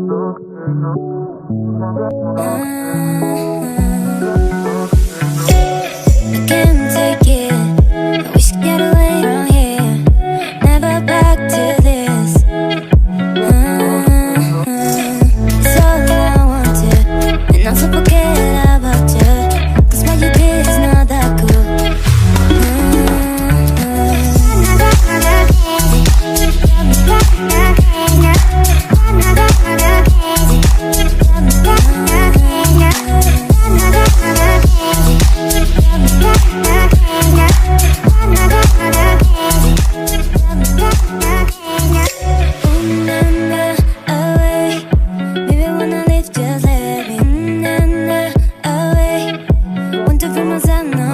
I can't take it. We should get away from here. Never back to this. It's all I wanted, and also forget about you. 'Cause what you did is not that cool. Away, want to feel myself now.